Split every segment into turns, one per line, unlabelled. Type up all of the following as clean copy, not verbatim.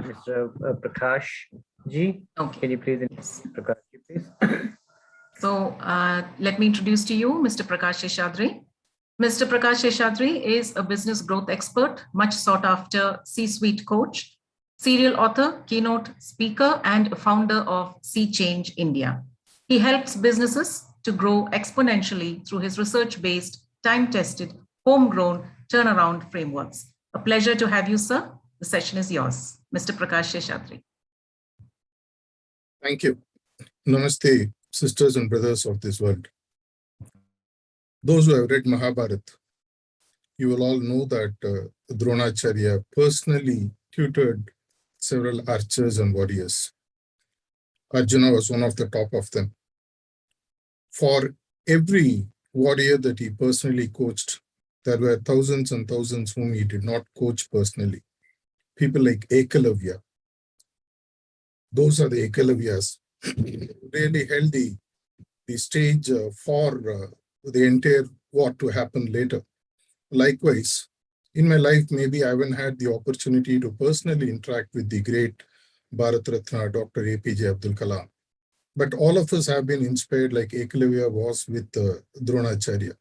Mr. Prakash ji.
Okay.
Can you please introduce Prakash ji, please?
So let me introduce to you Mr. Prakash Seshadri. Mr. Prakash Seshadri is a business growth expert, much sought after C-suite coach, serial author, keynote speaker, and founder of Sea Change India. He helps businesses to grow exponentially through his research-based, time-tested, homegrown turnaround frameworks. A pleasure to have you, sir. The session is yours. Mr. Prakash Seshadri.
Thank you. Namaste, sisters and brothers of this world. Those who have read Mahabharata, you will all know that Dronacharya personally tutored several archers and warriors. Arjuna was one of the top of them. For every warrior that he personally coached, there were thousands and thousands whom he did not coach personally. People like Ekalavya. Those are the Ekalavyas really held the stage for the entire war to happen later. Likewise, in my life, maybe I haven't had the opportunity to personally interact with the great Bharat Ratna, Dr. APJ Abdul Kalam. But all of us have been inspired like Ekalavya was with Dronacharya.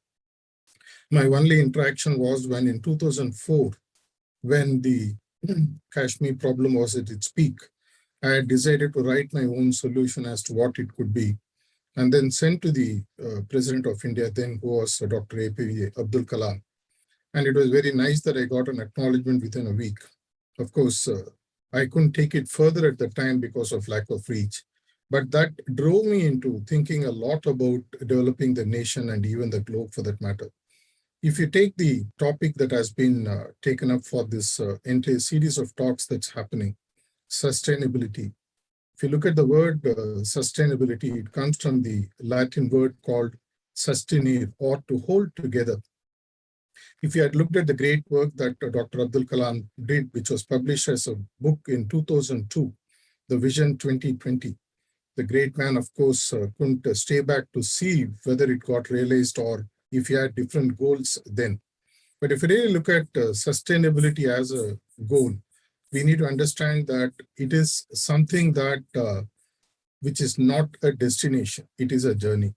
My only interaction was when in 2004, when the Kashmir problem was at its peak, I had decided to write my own solution as to what it could be, and then sent to the President of India then, who was Dr. APJ Abdul Kalam. And it was very nice that I got an acknowledgement within a week. Of course, I couldn't take it further at the time because of lack of reach. But that drove me into thinking a lot about developing the nation and even the globe for that matter. If you take the topic that has been taken up for this entire series of talks that's happening, sustainability. If you look at the word sustainability, it comes from the Latin word called sustinere, or to hold together. If you had looked at the great work that Dr. Abdul Kalam did, which was published as a book in 2002, the Vision 2020, the great man, of course, couldn't stay back to see whether it got realized or if he had different goals then. But if you really look at sustainability as a goal, we need to understand that it is something that which is not a destination, it is a journey.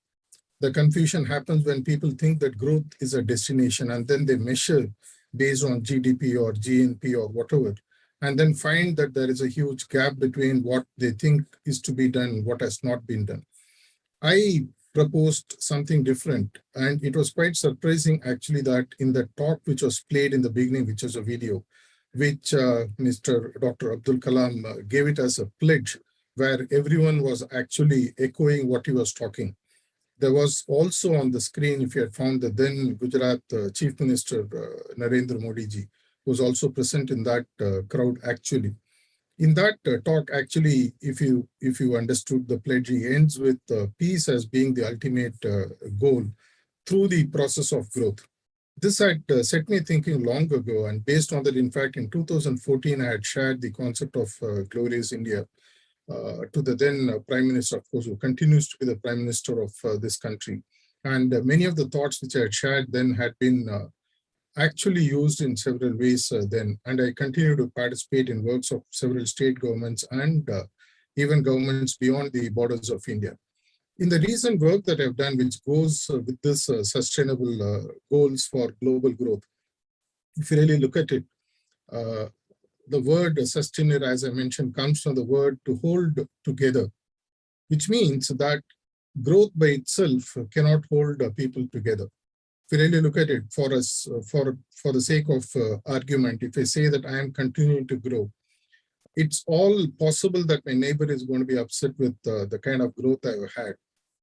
The confusion happens when people think that growth is a destination and then they measure based on GDP or GNP or whatever, and then find that there is a huge gap between what they think is to be done and what has not been done. I proposed something different, and it was quite surprising actually that in the talk which was played in the beginning, which was a video, which Mr. Dr. Abdul Kalam gave it as a pledge, where everyone was actually echoing what he was talking. There was also on the screen, if you had found, the then Gujarat Chief Minister Narendra Modi ji was also present in that crowd actually. In that talk, actually, if you understood the pledge, he ends with peace as being the ultimate goal through the process of growth. This had set me thinking long ago, and based on that, in fact, in 2014, I had shared the concept of Glorious India to the then Prime Minister, of course, who continues to be the Prime Minister of this country. And many of the thoughts which I had shared then had been actually used in several ways then. And I continue to participate in works of several state governments and even governments beyond the borders of India. In the recent work that I've done, which goes with this sustainable goals for global growth, if you really look at it, the word sustainer, as I mentioned, comes from the word to hold together, which means that growth by itself cannot hold people together. If you really look at it, for us, for the sake of argument, if I say that I am continuing to grow, it's all possible that my neighbor is going to be upset with the kind of growth I've had.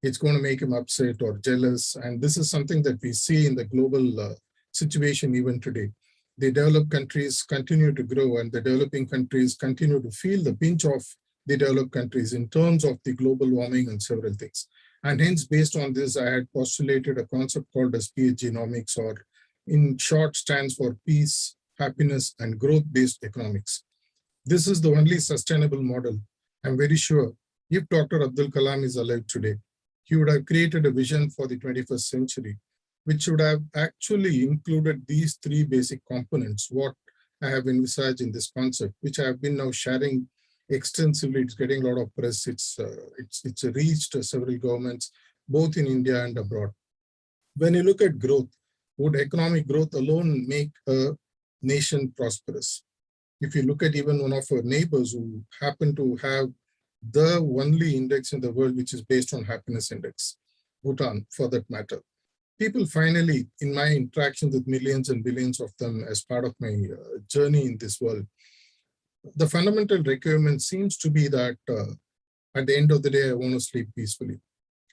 It's going to make him upset or jealous. And this is something that we see in the global situation even today. The developed countries continue to grow, and the developing countries continue to feel the pinch of the developed countries in terms of the global warming and several things. And hence, based on this, I had postulated a concept called as PHGenomics, or in short stands for peace, happiness, and growth-based economics. This is the only sustainable model. I'm very sure if Dr. Abdul Kalam is alive today, he would have created a vision for the 21st century, which would have actually included these three basic components, what I have envisaged in this concept, which I have been now sharing extensively. It's getting a lot of press. It's reached several governments, both in India and abroad. When you look at growth, would economic growth alone make a nation prosperous? If you look at even one of our neighbors who happen to have the only index in the world which is based on happiness index, Bhutan for that matter, people finally, in my interactions with millions and billions of them as part of my journey in this world, the fundamental requirement seems to be that at the end of the day, I want to sleep peacefully.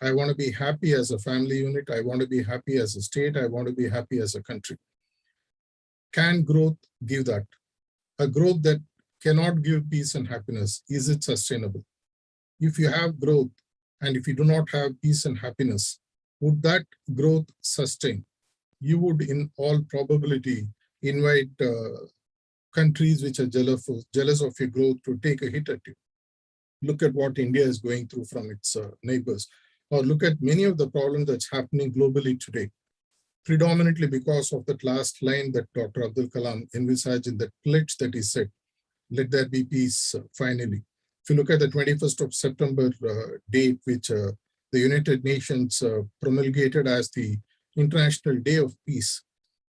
I want to be happy as a family unit. I want to be happy as a state. I want to be happy as a country. Can growth give that? A growth that cannot give peace and happiness, is it sustainable? If you have growth and if you do not have peace and happiness, would that growth sustain? You would, in all probability, invite countries which are jealous of your growth to take a hit at you. Look at what India is going through from its neighbors, or look at many of the problems that's happening globally today, predominantly because of that last line that Dr. Abdul Kalam envisaged in that pledge that he said, let there be peace finally. If you look at the 21st of September date, which the United Nations promulgated as the International Day of Peace,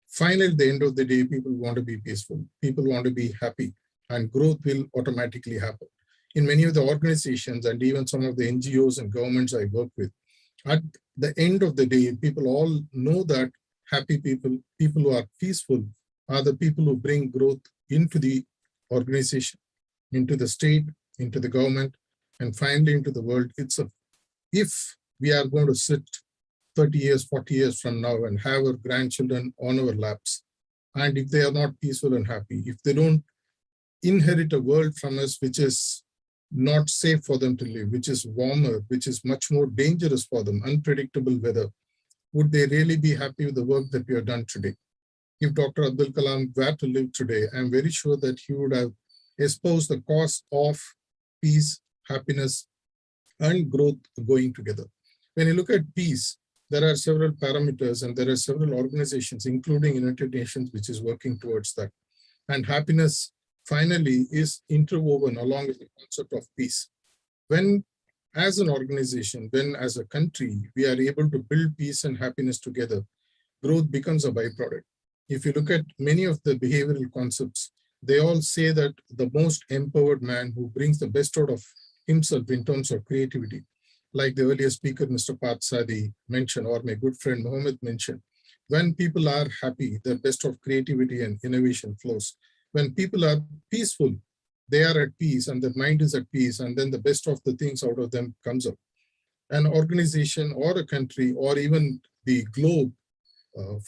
finally, at the end of the day, people want to be peaceful. People want to be happy, and growth will automatically happen. In many of the organizations and even some of the NGOs and governments I work with, at the end of the day, people all know that happy people, people who are peaceful, are the people who bring growth into the organization, into the state, into the government, and finally into the world itself. If we are going to sit 30 years, 40 years from now and have our grandchildren on our laps, and if they are not peaceful and happy, if they don't inherit a world from us which is not safe for them to live, which is warmer, which is much more dangerous for them, unpredictable weather, would they really be happy with the work that we have done today? If Dr. Abdul Kalam were to live today, I'm very sure that he would have espoused the cause of peace, happiness, and growth going together. When you look at peace, there are several parameters and there are several organizations, including United Nations, which is working towards that. And happiness, finally, is interwoven along with the concept of peace. When, as an organization, when as a country, we are able to build peace and happiness together, growth becomes a byproduct. If you look at many of the behavioral concepts, they all say that the most empowered man who brings the best out of himself in terms of creativity, like the earlier speaker, Mr. Parth Sadi mentioned, or my good friend Mohammed mentioned, when people are happy, the best of creativity and innovation flows. When people are peaceful, they are at peace and their mind is at peace, and then the best of the things out of them comes up. An organization or a country or even the globe,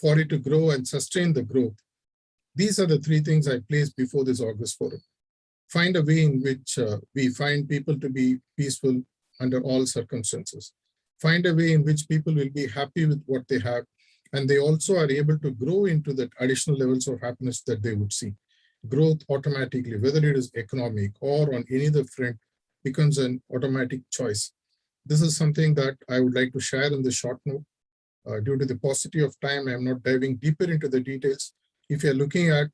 for it to grow and sustain the growth, these are the three things I placed before this August forum. Find a way in which we find people to be peaceful under all circumstances. Find a way in which people will be happy with what they have, and they also are able to grow into the additional levels of happiness that they would see. Growth automatically, whether it is economic or on any other front, becomes an automatic choice. This is something that I would like to share in the short note. Due to the paucity of time, I am not diving deeper into the details. If you're looking at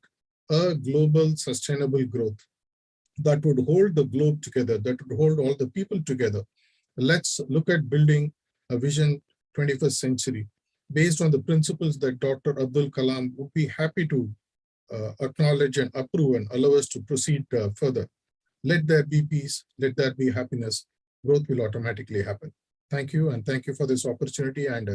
a global sustainable growth that would hold the globe together, that would hold all the people together, let's look at building a vision 21st century based on the principles that Dr. Abdul Kalam would be happy to acknowledge and approve and allow us to proceed further. Let there be peace, let there be happiness, growth will automatically happen. Thank you, and thank you for this opportunity, and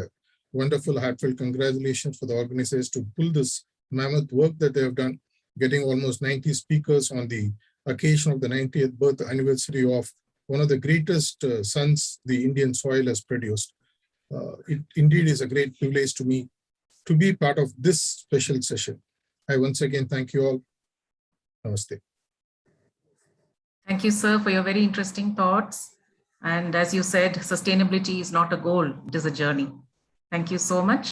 wonderful heartfelt congratulations for the organizers to pull this mammoth work that they have done, getting almost 90 speakers on the occasion of the 90th birth anniversary of one of the greatest sons the Indian soil has produced. It indeed is a great privilege to me to be part of this special session. I once again thank you all. Namaste.
Thank you, sir, for your very interesting thoughts. And as you said, sustainability is not a goal, it is a journey. Thank you so much.